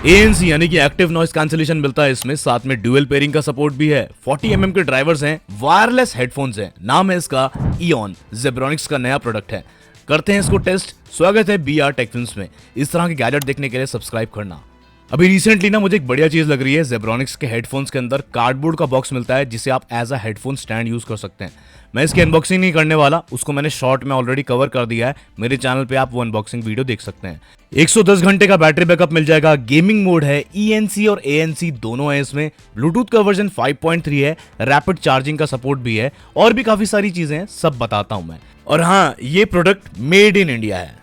ANC यानी कि active noise cancellation मिलता है इसमें, साथ में ड्यूअल पेयरिंग का सपोर्ट भी है। 40 mm के ड्राइवर्स हैं, वायरलेस हेडफोन्स हैं, नाम है इसका इयन, जेब्रॉनिक्स का नया प्रोडक्ट है। करते हैं इसको टेस्ट। स्वागत है BR टेक फिल्म्स में। इस तरह के गैजेट देखने के लिए सब्सक्राइब करना। अभी रिसेंटली ना मुझे एक बढ़िया चीज लग रही है, जेब्रॉनिक्स के हेडफोन्स के अंदर कार्डबोर्ड का बॉक्स मिलता है जिसे आप as a headphone stand use कर सकते हैं। मैं इसकी अनबॉक्सिंग नहीं करने वाला, उसको मैंने शॉर्ट में ऑलरेडी कवर कर दिया है। मेरे चैनल पे आप वो अनबॉक्सिंग वीडियो देख सकते हैं। 110 घंटे का बैटरी बैकअप मिल जाएगा। गेमिंग मोड है, ENC और ANC दोनों है इसमें। ब्लूटूथ का वर्जन 5.3 है, रैपिड चार्जिंग का सपोर्ट भी है और भी काफी सारी चीजें हैं, सब बताता हूं मैं। और हाँ, ये प्रोडक्ट मेड इन इंडिया है।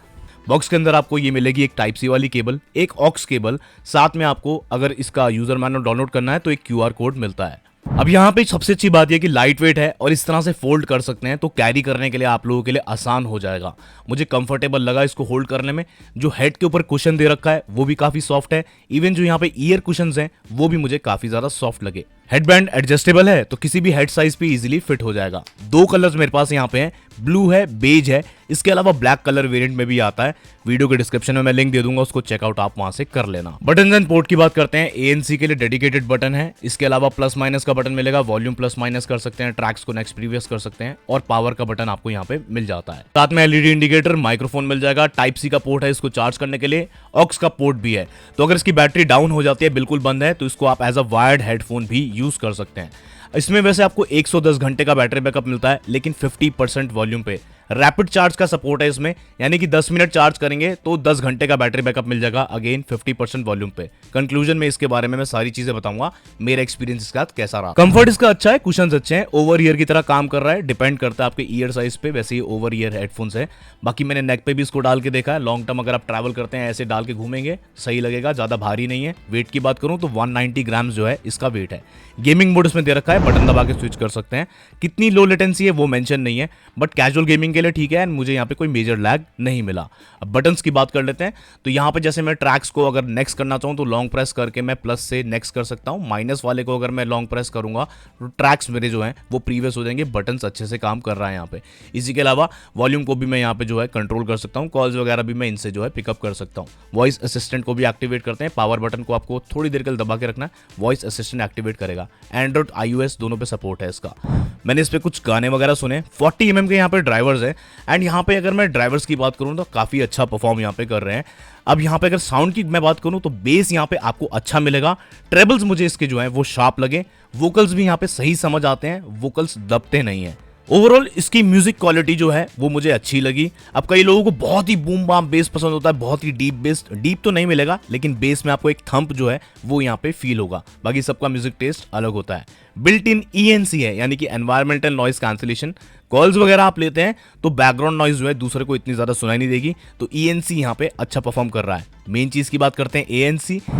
बॉक्स के अंदर आपको ये मिलेगी एक टाइप सी वाली केबल, एक ऑक्स केबल, साथ में आपको अगर इसका यूजर मैनुअल डाउनलोड करना है तो एक QR कोड मिलता है। अब यहाँ पे सबसे अच्छी बात यह कि लाइट वेट है और इस तरह से फोल्ड कर सकते हैं, तो कैरी करने के लिए आप लोगों के लिए आसान हो जाएगा। मुझे कंफर्टेबल लगा इसको होल्ड करने में। जो हेड के ऊपर कुशन दे रखा है वो भी काफी सॉफ्ट है। इवन जो यहाँ पे ईयर कुशंस हैं वो भी मुझे काफी ज्यादा सॉफ्ट लगे। हेडबैंड एडजस्टेबल है तो किसी भी हेड साइज पे इजीली फिट हो जाएगा। दो कलर्स मेरे पास यहाँ पे हैं, ब्लू है, बेज है। इसके अलावा ब्लैक कलर वेरिएंट में भी आता है। वीडियो के डिस्क्रिप्शन में मैं लिंक दे दूंगा, उसको चेकआउट आप वहां से कर लेना। बटन एंड पोर्ट की बात करते हैं। ANC के लिए डेडिकेटेड बटन है। इसके अलावा प्लस माइनस का बटन मिलेगा, वॉल्यूम प्लस माइनस कर सकते हैं, ट्रैक्स को नेक्स्ट प्रीवियस कर सकते हैं और पावर का बटन आपको यहाँ पे मिल जाता है। साथ में LED इंडिकेटर, माइक्रोफोन मिल जाएगा, टाइप C का पोर्ट है इसको चार्ज करने के लिए, ऑक्स का पोर्ट भी है। तो अगर इसकी बैटरी डाउन हो जाती है, बिल्कुल बंद है, तो इसको आप एज अ वायर्ड हेडफोन भी यूज कर सकते हैं। इसमें वैसे आपको 110 घंटे का बैटरी बैकअप मिलता है, लेकिन 50% वॉल्यूम पे। रैपिड चार्ज का सपोर्ट है इसमें, यानी कि 10 मिनट चार्ज करेंगे तो 10 घंटे का बैटरी बैकअप मिल जाएगा, अगेन 50% वॉल्यूम पे। कंक्लूजन में इसके बारे में मैं सारी चीजें बताऊंगा, मेरा एक्सपीरियंस इसके साथ कैसा रहा। कंफर्ट इसका अच्छा है, कुशन्स अच्छे हैं, ओवर ईयर की तरह काम कर रहा है। डिपेंड करता है आपके ईयर साइज पे, वैसे ही ओवर ईयर हेडफोन्स है। बाकी मैंने नेक पे भी इसको डाल के देखा है। लॉन्ग टर्म अगर आप ट्रैवल करते हैं, ऐसे डाल के घूमेंगे, सही लगेगा, ज्यादा भारी नहीं है। वेट की बात करूं तो 190 ग्राम जो है इसका वेट है। गेमिंग मोड इसमें दे रखा है, बटन दबा के स्विच कर सकते हैं। कितनी लो लेटेंसी है वो मेंशन नहीं है, बट कैजुअल गेमिंग के लिए ठीक है। एंड मुझे यहाँ पे कोई मेजर लैग नहीं मिला। अब बटन्स की बात कर लेते हैं। तो यहाँ पे जैसे मैं ट्रैक्स को अगर नेक्स्ट करना चाहूँ तो लॉन्ग प्रेस करके मैं प्लस से नेक्स्ट कर सकता हूँ। माइनस वाले को अगर मैं लॉन्ग प्रेस करूंगा तो ट्रैक्स मेरे जो हैं वो प्रीवियस हो जाएंगे। बटन्स अच्छे से काम कर रहा है यहाँ पे। इसी के अलावा वॉल्यूम को भी मैं यहाँ पे जो है कंट्रोल कर सकता हूँ। कॉल्स वगैरह भी मैं इनसे जो है पिकअप कर सकता हूँ। वॉइस असिस्टेंट को भी एक्टिवेट करते हैं। पावर बटन को आपको थोड़ी देर के लिए दबा के रखना है, वॉइस असिस्टेंट एक्टिवेट करेगा। एंड्रॉइड iOS दोनों पे सपोर्ट है इसका। मैंने इस पे कुछ गाने वगैरह सुने। 40 mm के यहाँ पे ड्राइवर्स है। एंड यहाँ पे अगर मैं ड्राइवर्स की बात करूँ तो काफी अच्छा परफॉर्म यहाँ पे कर रहे हैं। अब यहाँ पे अगर साउंड की मैं बात करूँ तो बेस यहाँ पे आपको अच्छा मिलेगा। ट्रेबल्स मुझे इसके जो है वो शार्प लगे। वोकल्स भी यहाँ पे सही समझ आते हैं, वोकल्स दबते नहीं है। ओवरऑल इसकी म्यूजिक क्वालिटी जो है वो मुझे अच्छी लगी। अब कई लोगों को बहुत ही बूम बाम बेस पसंद होता है, बहुत ही डीप बेस। डीप तो नहीं मिलेगा, लेकिन बेस में आपको एक थंप जो है वो यहाँ पे फील होगा। बाकी सबका म्यूजिक टेस्ट अलग होता है। बिल्ट इन ENC है, यानी कि एनवायरमेंटल नॉइस कैंसिलेशन। कॉल्स वगैरह आप लेते हैं तो बैकग्राउंड नॉइज जो है दूसरे को इतनी ज्यादा सुनाई नहीं देगी, तो ENC यहाँ पे अच्छा परफॉर्म कर रहा है। मेन चीज की बात करते हैं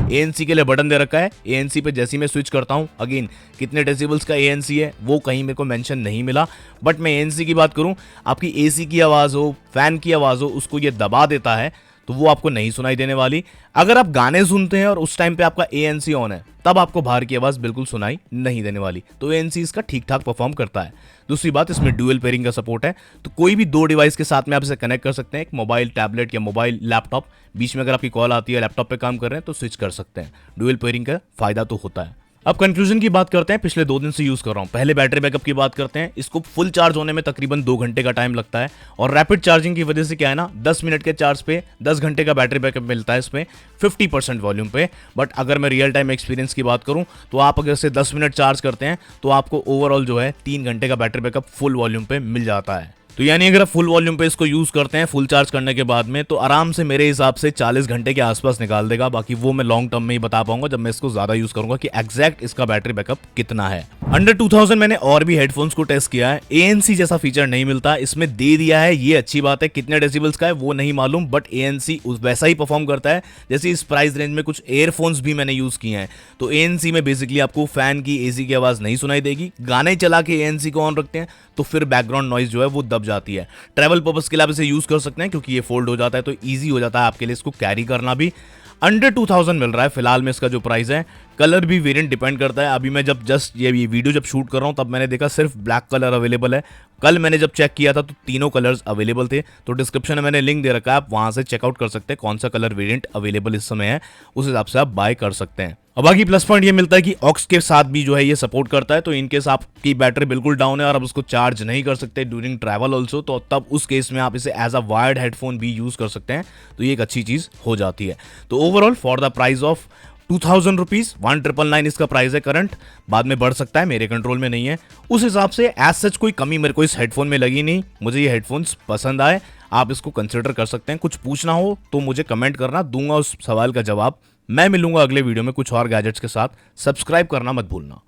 ANC के लिए बटन दे रखा है। ANC पे जैसे ही मैं स्विच करता हूँ, अगेन कितने डेसिबल्स का ANC है वो कहीं मेरे को मेंशन नहीं मिला। बट मैं ANC की बात करूँ, आपकी AC की आवाज हो, फैन की आवाज हो, उसको ये दबा देता है तो वो आपको नहीं सुनाई देने वाली। अगर आप गाने सुनते हैं और उस टाइम पे आपका ANC ऑन है, तब आपको बाहर की आवाज बिल्कुल सुनाई नहीं देने वाली। तो ANC इसका ठीक ठाक परफॉर्म करता है। दूसरी बात, इसमें ड्यूअल पेयरिंग का सपोर्ट है, तो कोई भी दो डिवाइस के साथ में आप इसे कनेक्ट कर सकते हैं। एक मोबाइल टैबलेट या मोबाइल लैपटॉप, बीच में अगर आपकी कॉल आती है, लैपटॉप पे काम कर रहे हैं तो स्विच कर सकते हैं। ड्यूअल पेयरिंग का फायदा तो होता है। अब कंक्लूजन की बात करते हैं। पिछले 2 दिन से यूज कर रहा हूं। पहले बैटरी बैकअप की बात करते हैं। इसको फुल चार्ज होने में तकरीबन 2 घंटे का टाइम लगता है और रैपिड चार्जिंग की वजह से क्या है ना, 10 मिनट के चार्ज पे 10 घंटे का बैटरी बैकअप मिलता है इसमें 50% वॉल्यूम पे। बट अगर मैं रियल टाइम एक्सपीरियंस की बात करूं तो आप अगर से 10 मिनट चार्ज करते हैं तो आपको ओवरऑल जो है 3 घंटे का बैटरी बैकअप फुल वॉल्यूम पे मिल जाता है। तो यानी अगर आप फुल वॉल्यूम पे इसको यूज करते हैं फुल चार्ज करने के बाद में, तो आराम से मेरे हिसाब से 40 घंटे के आसपास निकाल देगा। बाकी वो मैं लॉन्ग टर्म में ही बता पाऊंगा जब मैं इसको ज्यादा यूज करूंगा कि एग्जैक्ट इसका बैटरी बैकअप कितना है। अंडर 2000 मैंने और भी हेडफोन्स को टेस्ट किया है। ANC जैसा फीचर नहीं मिलता, इसमें दे दिया है, ये अच्छी बात है। कितने डेसिबल्स का है वो नहीं मालूम, बट ANC वैसा ही परफॉर्म करता है जैसे इस प्राइस रेंज में कुछ एयरफोन्स भी मैंने यूज किए हैं। तो ANC में बेसिकली आपको फैन की, AC की आवाज नहीं सुनाई देगी। गाने चला के ANC को ऑन रखते हैं तो फिर बैकग्राउंड नॉइज जो है वो दब जाती है। ट्रैवल पर्पस के लिए आप इसे यूज कर सकते हैं क्योंकि ये फोल्ड हो जाता है, तो ईजी हो जाता है आपके लिए इसको कैरी करना भी। अंडर 2000 मिल रहा है फिलहाल में इसका जो प्राइस है। कलर भी वेरिएंट डिपेंड करता है। अभी मैं जब जस्ट ये वीडियो जब शूट कर रहा हूँ तब मैंने देखा सिर्फ ब्लैक कलर अवेलेबल है। कल मैंने जब चेक किया था तो तीनों कलर्स अवेलेबल थे। तो डिस्क्रिप्शन में मैंने लिंक दे रखा है, आप वहां से चेकआउट कर सकते हैं कौन सा कलर वेरिएंट अवेलेबल इस समय है, उस हिसाब से आप बाय कर सकते हैं। अब बाकी प्लस पॉइंट ये मिलता है कि ऑक्स के साथ भी जो है ये सपोर्ट करता है। तो इनकेस आपकी बैटरी बिल्कुल डाउन है और आप उसको चार्ज नहीं कर सकते ड्यूरिंग ट्रैवल ऑल्सो, तो तब उस केस में आप इसे एज अ वायर्ड हेडफोन भी यूज कर सकते हैं। तो ये एक अच्छी चीज हो जाती है। तो overall for the price of 2000 rupees 1999 इसका प्राइस है करंट, बाद में बढ़ सकता है, मेरे कंट्रोल में नहीं है। उस हिसाब से एज सच कोई कमी मेरे को इस हेडफोन में लगी नहीं। मुझे ये हेडफोन्स पसंद आए, आप इसको कंसिडर कर सकते हैं। कुछ पूछना हो तो मुझे कमेंट करना, दूंगा उस सवाल का जवाब। मैं मिलूंगा अगले वीडियो में कुछ और गैजेट्स के साथ। सब्सक्राइब करना मत भूलना।